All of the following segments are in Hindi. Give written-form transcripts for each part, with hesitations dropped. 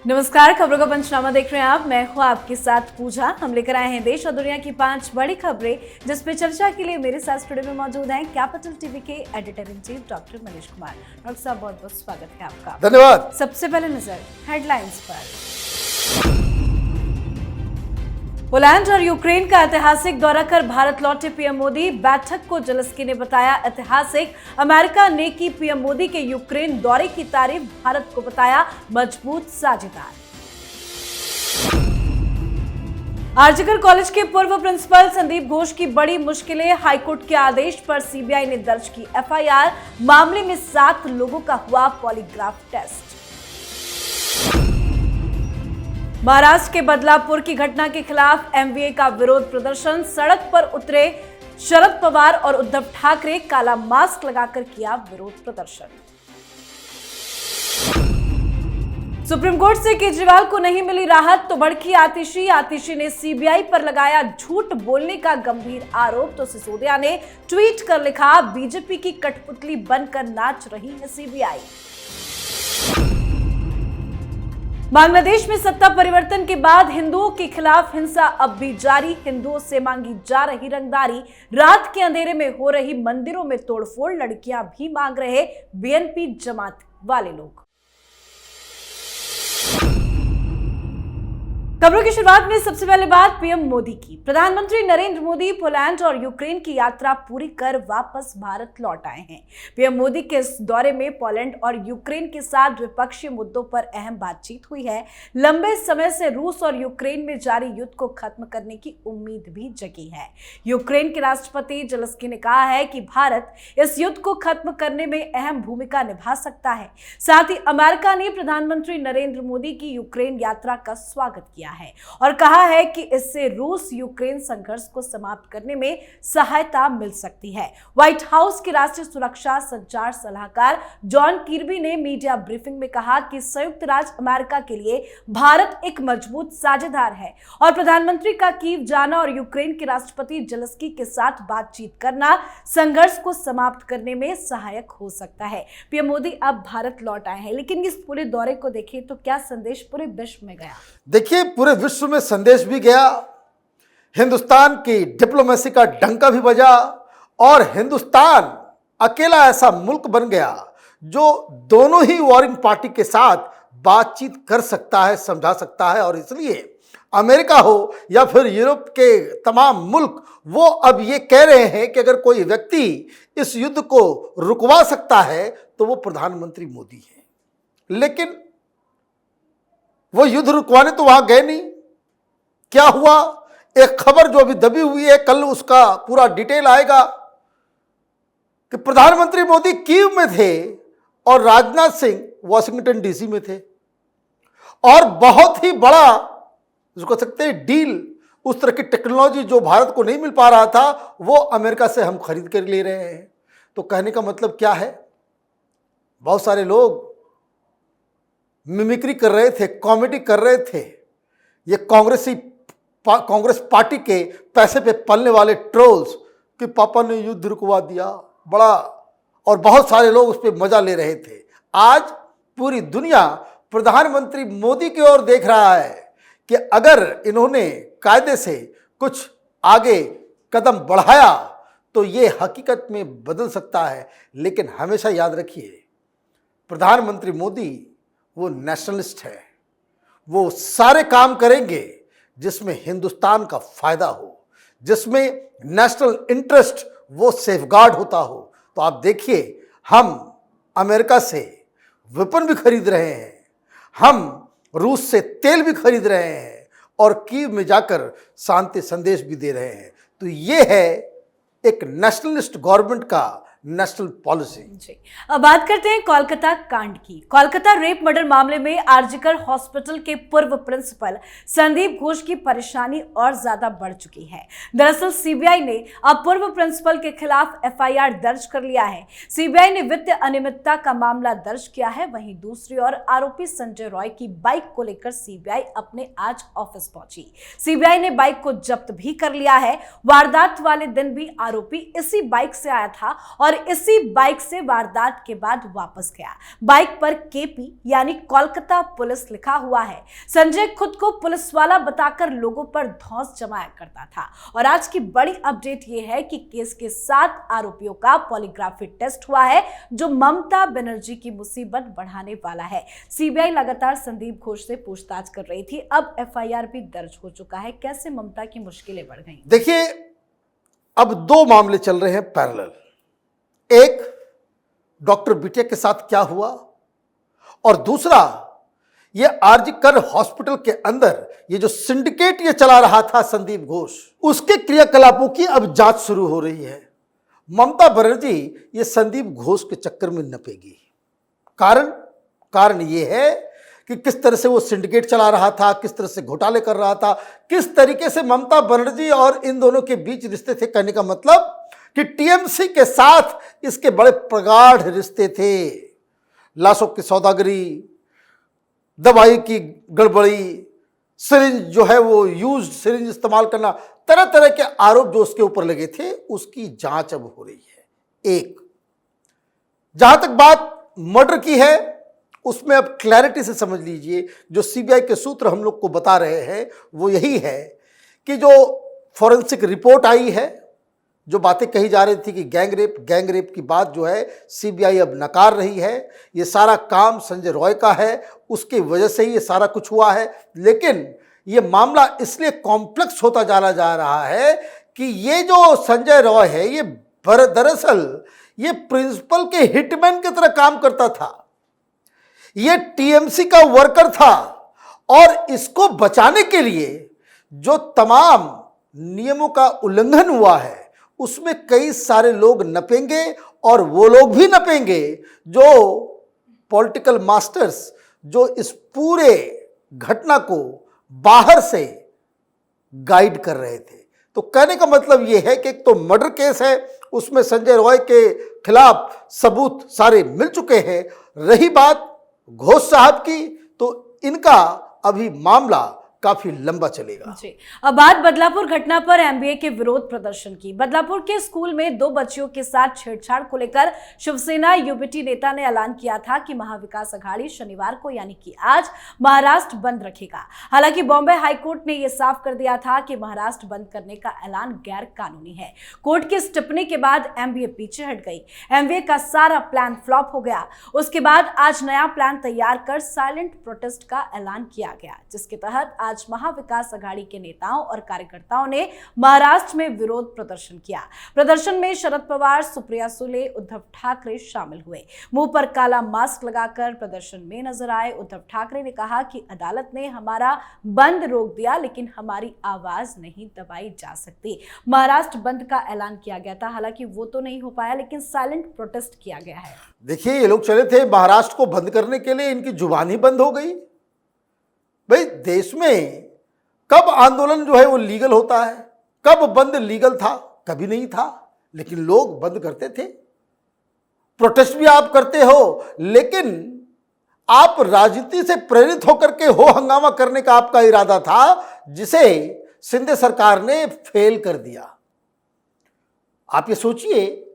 नमस्कार, खबरों का पंचनामा देख रहे हैं आप। मैं हूं आपके साथ पूजा। हम लेकर आए हैं देश और दुनिया की 5 बड़ी खबरें, जिस पे चर्चा के लिए मेरे साथ स्टूडियो में मौजूद हैं कैपिटल टीवी के editor in chief doctor Manish Kumar. Doctor साहब, बहुत बहुत स्वागत है आपका। धन्यवाद। सबसे पहले नजर हेडलाइंस पर। पोलैंड और यूक्रेन का ऐतिहासिक दौरा कर भारत लौटे पीएम मोदी। बैठक को जेलेंस्की ने बताया ऐतिहासिक। अमेरिका ने की पीएम मोदी के यूक्रेन दौरे की तारीफ, भारत को बताया मजबूत साझेदार। आरजीकर कॉलेज के पूर्व प्रिंसिपल संदीप घोष की बड़ी मुश्किलें। हाईकोर्ट के आदेश पर सीबीआई ने दर्ज की एफआईआर। मामले में 7 लोगों का हुआ पॉलीग्राफ टेस्ट। महाराष्ट्र के बदलापुर की घटना के खिलाफ एमवीए का विरोध प्रदर्शन। सड़क पर उतरे शरद पवार और उद्धव ठाकरे। काला मास्क लगाकर किया विरोध प्रदर्शन। सुप्रीम कोर्ट से केजरीवाल को नहीं मिली राहत तो भड़की आतिशी। आतिशी ने सीबीआई पर लगाया झूठ बोलने का गंभीर आरोप तो सिसोदिया ने ट्वीट कर लिखा, बीजेपी की कठपुतली बनकर नाच रही है सीबीआई। बांग्लादेश में सत्ता परिवर्तन के बाद हिंदुओं के खिलाफ हिंसा अब भी जारी। हिंदुओं से मांगी जा रही रंगदारी। रात के अंधेरे में हो रही मंदिरों में तोड़फोड़। लड़कियां भी मांग रहे बीएनपी जमात वाले लोग। खबरों की शुरुआत में सबसे पहले बात पीएम मोदी की। प्रधानमंत्री नरेंद्र मोदी पोलैंड और यूक्रेन की यात्रा पूरी कर वापस भारत लौट आए हैं। पीएम मोदी के इस दौरे में पोलैंड और यूक्रेन के साथ द्विपक्षीय मुद्दों पर अहम बातचीत हुई है। लंबे समय से रूस और यूक्रेन में जारी युद्ध को खत्म करने की उम्मीद भी जगी है। यूक्रेन के राष्ट्रपति जेलेंस्की ने कहा है कि भारत इस युद्ध को खत्म करने में अहम भूमिका निभा सकता है। साथ ही अमेरिका ने प्रधानमंत्री नरेंद्र मोदी की यूक्रेन यात्रा का स्वागत किया है और कहा है कि इससे रूस यूक्रेन संघर्ष को समाप्त करने में सहायता मिल सकती है। व्हाइट हाउस के राष्ट्रीय सुरक्षा संचार सलाहकार जॉन किर्बी ने मीडिया ब्रीफिंग में कहा कि संयुक्त राज्य अमेरिका के लिए भारत एक मजबूत साझेदार है और प्रधानमंत्री का कीव जाना और यूक्रेन के राष्ट्रपति जेलेंस्की के साथ बातचीत करना संघर्ष को समाप्त करने में सहायक हो सकता है। पीएम मोदी अब भारत लौट आए हैं, लेकिन इस पूरे दौरे को देखें तो क्या संदेश पूरे विश्व में गया? देखिए, पूरे विश्व में संदेश भी गया, हिंदुस्तान की डिप्लोमेसी का डंका भी बजा और हिंदुस्तान अकेला ऐसा मुल्क बन गया जो दोनों ही वॉरिंग पार्टी के साथ बातचीत कर सकता है, समझा सकता है। और इसलिए अमेरिका हो या फिर यूरोप के तमाम मुल्क, वो अब ये कह रहे हैं कि अगर कोई व्यक्ति इस युद्ध को रुकवा सकता है तो वो प्रधानमंत्री मोदी है। लेकिन वो युद्ध रुकवाने तो वहां गए नहीं। क्या हुआ? एक खबर जो अभी दबी हुई है, कल उसका पूरा डिटेल आएगा कि प्रधानमंत्री मोदी कीव में थे और राजनाथ सिंह वॉशिंगटन डीसी में थे और बहुत ही बड़ा उसको सकते हैं डील, उस तरह की टेक्नोलॉजी जो भारत को नहीं मिल पा रहा था वो अमेरिका से हम खरीद कर ले रहे हैं। तो कहने का मतलब क्या है? बहुत सारे लोग मिमिक्री कर रहे थे, कॉमेडी कर रहे थे। ये कांग्रेस पार्टी के पैसे पे पलने वाले ट्रोल्स कि पापा ने युद्ध रुकवा दिया, बड़ा, और बहुत सारे लोग उस पर मजा ले रहे थे। आज पूरी दुनिया प्रधानमंत्री मोदी की ओर देख रहा है कि अगर इन्होंने कायदे से कुछ आगे कदम बढ़ाया तो ये हकीकत में बदल सकता है। लेकिन हमेशा याद रखिए, प्रधानमंत्री मोदी वो नेशनलिस्ट है। वो सारे काम करेंगे जिसमें हिंदुस्तान का फायदा हो, जिसमें नेशनल इंटरेस्ट वो सेफगार्ड होता हो। तो आप देखिए, हम अमेरिका से वेपन भी खरीद रहे हैं, हम रूस से तेल भी खरीद रहे हैं और कीव में जाकर शांति संदेश भी दे रहे हैं। तो ये है एक नेशनलिस्ट गवर्नमेंट का नेशनल पॉलिसी। जी, अब बात करते हैं कोलकाता कांड की। कोलकाता रेप मर्डर मामले में आरजीकर हॉस्पिटल के पूर्व प्रिंसिपल संदीप घोष की परेशानी और ज्यादा बढ़ चुकी है। दरअसल सीबीआई ने अब पूर्व प्रिंसिपल के खिलाफ एफआईआर दर्ज कर लिया है। सीबीआई ने वित्तीय अनियमितता का मामला दर्ज किया है। वहीं दूसरी ओर आरोपी संजय रॉय की बाइक को लेकर सीबीआई अपने आज ऑफिस पहुंची। सीबीआई ने बाइक को जब्त भी कर लिया है। वारदात वाले दिन भी आरोपी इसी बाइक से आया था और और इसी बाइक से वारदात के बाद वापस गया। बाइक पर केपी यानी कोलकाता पुलिस लिखा हुआ है। संजय खुद को पुलिस वाला बताकर लोगों पर धौंस जमाया करता था। और आज की बड़ी अपडेट यह है कि केस के 7 आरोपियों का पॉलीग्राफी टेस्ट हुआ है, जो ममता बनर्जी की मुसीबत बढ़ाने वाला है। सीबीआई लगातार संदीप घोष से पूछताछ कर रही थी, अब एफआईआर भी दर्ज हो चुका है। कैसे ममता की मुश्किलें बढ़ गई? देखिए, अब 2 मामले चल रहे हैं पैरेलल। एक, डॉक्टर बिटिया के साथ क्या हुआ, और दूसरा ये आरजीकर हॉस्पिटल के अंदर ये जो सिंडिकेट ये चला रहा था संदीप घोष, उसके क्रियाकलापों की अब जांच शुरू हो रही है। ममता बनर्जी ये संदीप घोष के चक्कर में नपेगी। कारण ये है कि किस तरह से वो सिंडिकेट चला रहा था, किस तरह से घोटाले कर रहा था, किस तरीके से ममता बनर्जी और इन दोनों के बीच रिश्ते थे। कहने का मतलब कि टीएमसी के साथ इसके बड़े प्रगाढ़ रिश्ते थे। लाशों की सौदागरी, दवाई की गड़बड़ी, सिरिंज जो है वो यूज सिरिंज इस्तेमाल करना, तरह तरह के आरोप जो उसके ऊपर लगे थे, उसकी जांच अब हो रही है। एक, जहां तक बात मर्डर की है, उसमें अब क्लैरिटी से समझ लीजिए, जो सीबीआई के सूत्र हम लोग को बता रहे हैं वो यही है कि जो फॉरेंसिक रिपोर्ट आई है, जो बातें कही जा रही थी कि गैंग रेप की बात जो है सीबीआई अब नकार रही है। ये सारा काम संजय रॉय का है, उसकी वजह से ही ये सारा कुछ हुआ है। लेकिन ये मामला इसलिए कॉम्प्लेक्स होता जा रहा है कि ये जो संजय रॉय है, ये दरअसल ये प्रिंसिपल के हिटमैन की तरह काम करता था। ये टीएमसी का वर्कर था, और इसको बचाने के लिए जो तमाम नियमों का उल्लंघन हुआ है, उसमें कई सारे लोग नपेंगे, और वो लोग भी नपेंगे जो पॉलिटिकल मास्टर्स, जो इस पूरे घटना को बाहर से गाइड कर रहे थे। तो कहने का मतलब ये है कि एक तो मर्डर केस है, उसमें संजय रॉय के खिलाफ सबूत सारे मिल चुके हैं। रही बात घोष साहब की, तो इनका अभी मामला काफी लंबा चलेगा। जी, अब बात बदलापुर घटना पर एमबीए के विरोध प्रदर्शन की। बदलापुर के स्कूल में 2 बच्चियों के साथ छेड़छाड़ को लेकर शिवसेना यूबीटी नेता ने ऐलान किया था कि महाविकास अघाड़ी शनिवार को यानी कि आज महाराष्ट्र बंद रखेगा। हालांकि बॉम्बे हाईकोर्ट ने यह साफ कर दिया था कि महाराष्ट्र बंद करने का ऐलान गैर कानूनी है। कोर्ट की इस टिप्पणी के बाद एमबीए पीछे हट गई। एमबीए का सारा प्लान फ्लॉप हो गया। उसके बाद आज नया प्लान तैयार कर साइलेंट प्रोटेस्ट का ऐलान किया गया, जिसके तहत आज महाविकास अघाड़ी के नेताओं और कार्यकर्ताओं ने महाराष्ट्र में विरोध प्रदर्शन किया। प्रदर्शन में शरद पवार, सुप्रिया सुले, उद्धव ठाकरे शामिल हुए। मुंह पर काला मास्क लगाकर प्रदर्शन में नजर आए उद्धव ठाकरे ने कहा कि अदालत ने हमारा बंद रोक दिया, लेकिन हमारी आवाज नहीं दबाई जा सकती। महाराष्ट्र बंद का ऐलान किया गया था, हालांकि वो तो नहीं हो पाया, लेकिन साइलेंट प्रोटेस्ट किया गया है। देखिए, ये लोग चले थे महाराष्ट्र को बंद करने के लिए, इनकी जुबान ही बंद हो गई। भाई, देश में कब आंदोलन जो है वो लीगल होता है, कब बंद लीगल था? कभी नहीं था। लेकिन लोग बंद करते थे, प्रोटेस्ट भी आप करते हो, लेकिन आप राजनीति से प्रेरित होकर के हो हंगामा करने का आपका इरादा था, जिसे शिंदे सरकार ने फेल कर दिया। आप ये सोचिए,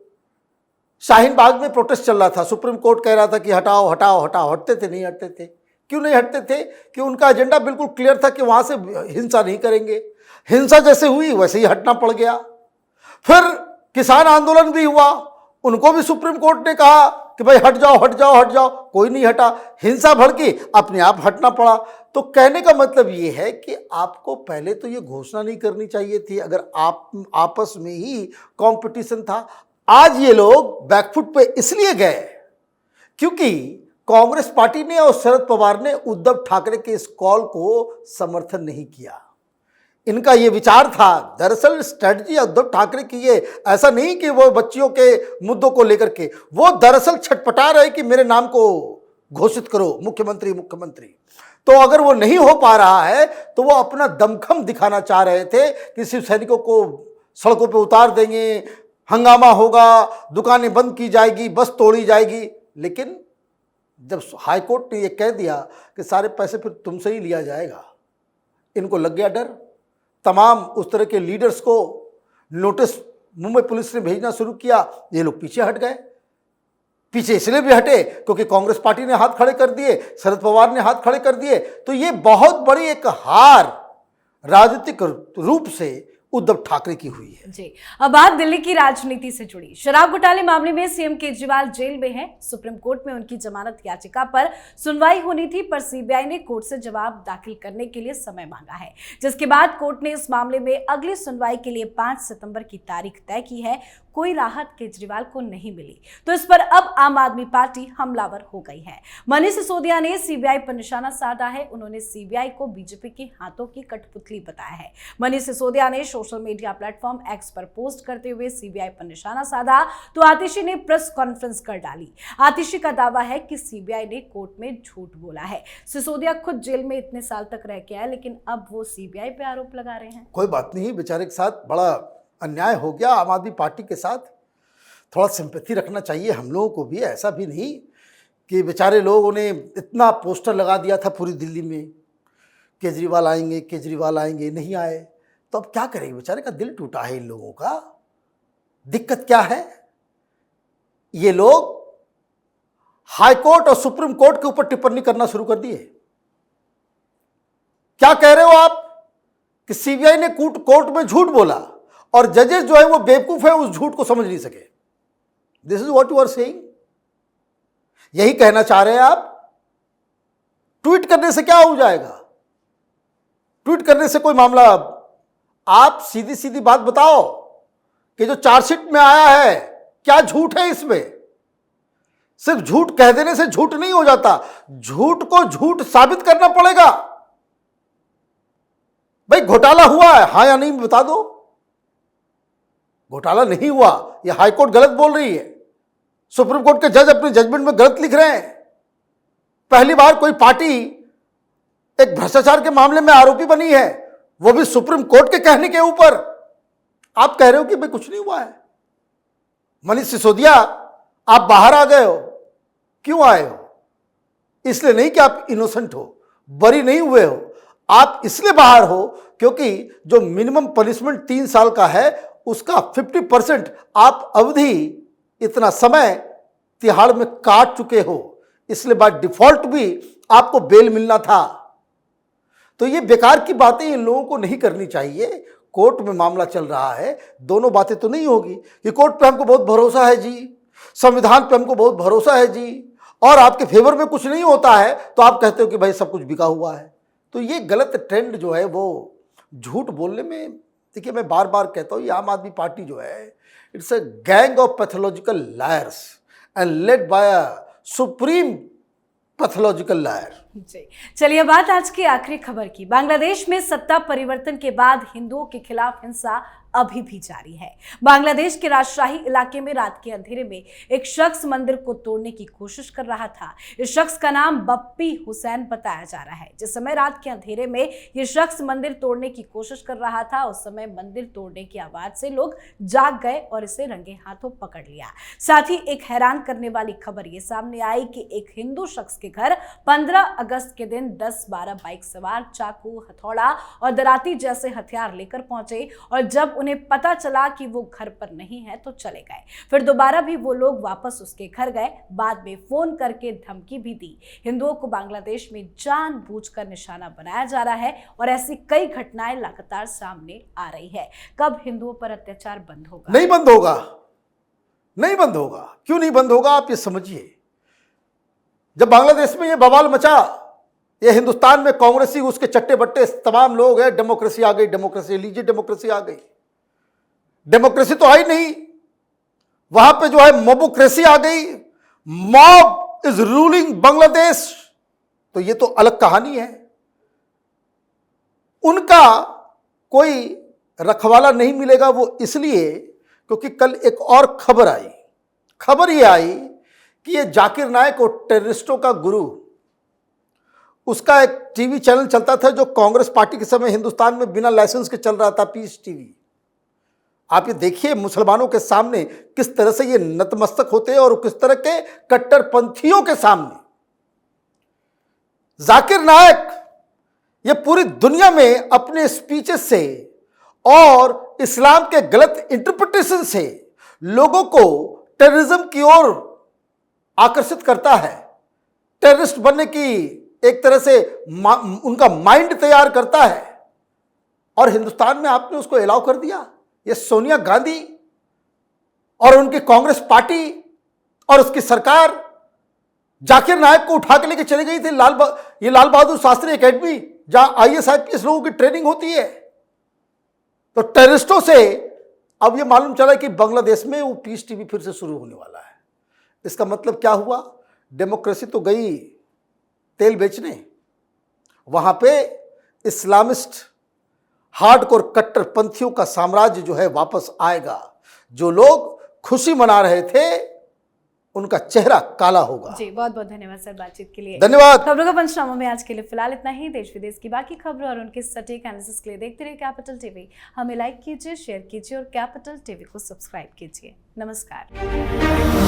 शाहीन बाग में प्रोटेस्ट चल रहा था, सुप्रीम कोर्ट कह रहा था कि हटाओ हटाओ हटाओ, हटते थे, नहीं हटते थे। क्यों नहीं हटते थे? कि उनका एजेंडा बिल्कुल क्लियर था कि वहां से हिंसा नहीं करेंगे। हिंसा जैसे हुई वैसे ही हटना पड़ गया। फिर किसान आंदोलन भी हुआ, उनको भी सुप्रीम कोर्ट ने कहा कि भाई हट जाओ हट जाओ हट जाओ, कोई नहीं हटा। हिंसा भड़की, अपने आप हटना पड़ा। तो कहने का मतलब ये है कि आपको पहले तो ये घोषणा नहीं करनी चाहिए थी, अगर आप आपस में ही कंपटीशन था। आज ये लोग बैकफुट पे इसलिए गए क्योंकि कांग्रेस पार्टी ने और शरद पवार ने उद्धव ठाकरे के इस कॉल को समर्थन नहीं किया। इनका ये विचार था, दरअसल स्ट्रेटजी उद्धव ठाकरे की ये ऐसा नहीं कि वो बच्चियों के मुद्दों को लेकर के, वो दरअसल छटपटा रहे कि मेरे नाम को घोषित करो मुख्यमंत्री मुख्यमंत्री। तो अगर वो नहीं हो पा रहा है तो वो अपना दमखम दिखाना चाह रहे थे कि शिव सैनिकों को सड़कों पर उतार देंगे, हंगामा होगा, दुकानें बंद की जाएगी, बस तोड़ी जाएगी। लेकिन जब हाईकोर्ट ने ये कह दिया कि सारे पैसे फिर तुमसे ही लिया जाएगा, इनको लग गया डर। तमाम उस तरह के लीडर्स को नोटिस मुंबई पुलिस ने भेजना शुरू किया, ये लोग पीछे हट गए। पीछे इसलिए भी हटे क्योंकि कांग्रेस पार्टी ने हाथ खड़े कर दिए, शरद पवार ने हाथ खड़े कर दिए। तो ये बहुत बड़ी एक हार राजनीतिक रूप से उद्धव ठाकरे की हुई है। जी, अब बात दिल्ली की राजनीति से जुड़ी। शराब घोटाले मामले में सीएम केजरीवाल जेल में हैं। सुप्रीम कोर्ट में उनकी जमानत याचिका पर सुनवाई होनी थी, पर सीबीआई ने कोर्ट से जवाब दाखिल करने के लिए समय मांगा है, जिसके बाद कोर्ट ने इस मामले में अगली सुनवाई के लिए 5 सितंबर की तारीख तय की है। कोई राहत केजरीवाल को नहीं मिली, तो इस पर अब आम आदमी पार्टी हमलावर हो गई है। मनीष सिसोदिया ने सीबीआई पर निशाना साधा है। उन्होंने सीबीआई को बीजेपी के हाथों की कठपुतली बताया है। मनीष सिसोदिया ने सोशल मीडिया प्लेटफॉर्म एक्स पर पोस्ट करते हुए सीबीआई पर निशाना साधा, तो आतिशी ने प्रेस कॉन्फ्रेंस कर डाली। आतिशी का दावा है कि सीबीआई ने कोर्ट में झूठ बोला है। सिसोदिया खुद जेल में इतने साल तक रह के आए, लेकिन अब वो सीबीआई पे आरोप लगा रहे हैं। कोई बात नहीं, बेचारे के साथ बड़ा अन्याय हो गया। आम आदमी पार्टी के साथ थोड़ा सिंपैथी रखना चाहिए हम लोगों को भी। ऐसा भी नहीं कि बेचारे लोगों ने इतना पोस्टर लगा दिया था पूरी दिल्ली में, केजरीवाल आएंगे केजरीवाल आएंगे, नहीं आए। तो अब क्या करेंगे, बेचारे का दिल टूटा है इन लोगों का। दिक्कत क्या है, ये लोग हाई कोर्ट और सुप्रीम कोर्ट के ऊपर टिप्पणी करना शुरू कर दिए। क्या कह रहे हो आप कि सीबीआई ने कोर्ट में झूठ बोला और जजेस जो है वो बेवकूफ है, उस झूठ को समझ नहीं सके। This is what you are saying. यही कहना चाह रहे हैं आप। ट्वीट करने से क्या हो जाएगा, ट्वीट करने से कोई मामला। आप सीधी सीधी बात बताओ कि जो चार्जशीट में आया है क्या झूठ है इसमें। सिर्फ झूठ कह देने से झूठ नहीं हो जाता, झूठ को झूठ साबित करना पड़ेगा। भाई घोटाला हुआ है, हाँ या नहीं बता दो। घोटाला नहीं हुआ, यह हाईकोर्ट गलत बोल रही है, सुप्रीम कोर्ट के जज अपने जजमेंट में गलत लिख रहे हैं। पहली बार कोई पार्टी एक भ्रष्टाचार के मामले में आरोपी बनी है, वो भी सुप्रीम कोर्ट के कहने के ऊपर। आप कह रहे हो कि भाई कुछ नहीं हुआ है। मनीष सिसोदिया, आप बाहर आ गए हो, क्यों आए हो? इसलिए नहीं कि आप इनोसेंट हो, बरी नहीं हुए हो। आप इसलिए बाहर हो क्योंकि जो मिनिमम पनिशमेंट 3 साल का है उसका 50% आप अवधि, इतना समय तिहाड़ में काट चुके हो, इसलिए बाय डिफॉल्ट भी आपको बेल मिलना था। तो ये बेकार की बातें इन लोगों को नहीं करनी चाहिए। कोर्ट में मामला चल रहा है, दोनों बातें तो नहीं होगी कि कोर्ट पे हमको बहुत भरोसा है जी, संविधान पे हमको बहुत भरोसा है जी, और आपके फेवर में कुछ नहीं होता है तो आप कहते हो कि भाई सब कुछ बिका हुआ है। तो ये गलत ट्रेंड जो है वो झूठ बोलने में, देखिए मैं बार बार कहता हूँ, ये आम आदमी पार्टी जो है it's a gang of pathological liars and led by a supreme pathological liar. जी, चलिए बात आज की आखिरी खबर की। बांग्लादेश में सत्ता परिवर्तन के बाद हिंदुओं के खिलाफ हिंसा अभी भी जारी है। बांग्लादेश के राजशाही इलाके में रात के अंधेरे में एक शख्स मंदिर को तोड़ने की कोशिश कर रहा था। इस शख्स का नाम बप्पी हुसैन बताया जा रहा है। जिस समय रात के अंधेरे में यह शख्स मंदिर तोड़ने की कोशिश कर रहा था, उस समय मंदिर तोड़ने की आवाज से लोग जाग गए और इसे रंगे हाथों पकड़ लिया। साथ ही एक हैरान करने वाली खबर ये सामने आई कि एक हिंदू शख्स के घर 15 अगस्त के दिन 10-12 बाइक सवार चाकू, हथौड़ा और दराती जैसे हथियार लेकर पहुंचे, और जब उन्हें पता चला कि वो घर पर नहीं है तो चले गए। फिर दोबारा भी वो लोग वापस उसके घर गए, बाद में फोन करके धमकी भी दी। हिंदुओं को बांग्लादेश में जानबूझकर निशाना बनाया जा रहा है और ऐसी कई घटनाएं लगातार सामने आ रही है। कब हिंदुओं पर अत्याचार बंद होगा? नहीं बंद होगा, नहीं बंद होगा। क्यों नहीं बंद होगा, आप ये समझिए। जब बांग्लादेश में ये बवाल मचा, ये हिंदुस्तान में कांग्रेसी उसके चट्टे बट्टे तमाम लोग हैं, डेमोक्रेसी आ गई, डेमोक्रेसी लीजिए, डेमोक्रेसी आ गई। डेमोक्रेसी तो आई नहीं, वहां पे जो है मोबोक्रेसी आ गई। Mob is ruling Bangladesh. तो ये तो अलग कहानी है। उनका कोई रखवाला नहीं मिलेगा, वो इसलिए क्योंकि कल एक और खबर आई। खबर ये आई कि ये जाकिर नायक और टेररिस्टों का गुरु, उसका एक टीवी चैनल चलता था जो कांग्रेस पार्टी के समय हिंदुस्तान में बिना लाइसेंस के चल रहा था, पीस टीवी। आप ये देखिए मुसलमानों के सामने किस तरह से ये नतमस्तक होते हैं और किस तरह के कट्टरपंथियों के सामने। जाकिर नायक ये पूरी दुनिया में अपने स्पीचेस से और इस्लाम के गलत इंटरप्रिटेशन से लोगों को टेररिज्म की ओर आकर्षित करता है, टेररिस्ट बनने की एक तरह से उनका माइंड तैयार करता है, और हिंदुस्तान में आपने उसको अलाउ कर दिया। ये सोनिया गांधी और उनकी कांग्रेस पार्टी और उसकी सरकार जाकिर नायक को उठा के लेके चली गई थी लाल बहादुर शास्त्री एकेडमी, जहां IAS IPS लोगों की ट्रेनिंग होती है। तो टेररिस्टों से अब ये मालूम चला कि बांग्लादेश में वो पीस टीवी फिर से शुरू होने वाला है। इसका मतलब क्या हुआ? डेमोक्रेसी तो गई तेल बेचने, वहां पे इस्लामिस्ट हार्डकोर कट्टरपंथियों का साम्राज्य जो है वापस आएगा। जो लोग खुशी मना रहे थे उनका चेहरा काला होगा। जी, बहुत बहुत धन्यवाद सर बातचीत के लिए। धन्यवाद। खबरों का पंचनामा में आज के लिए फिलहाल इतना ही। देश विदेश की बाकी खबरों और उनके सटीक एनालिसिस के लिए देखते रहिए कैपिटल टीवी। हमें लाइक कीजिए, शेयर कीजिए और कैपिटल टीवी को सब्सक्राइब कीजिए। नमस्कार।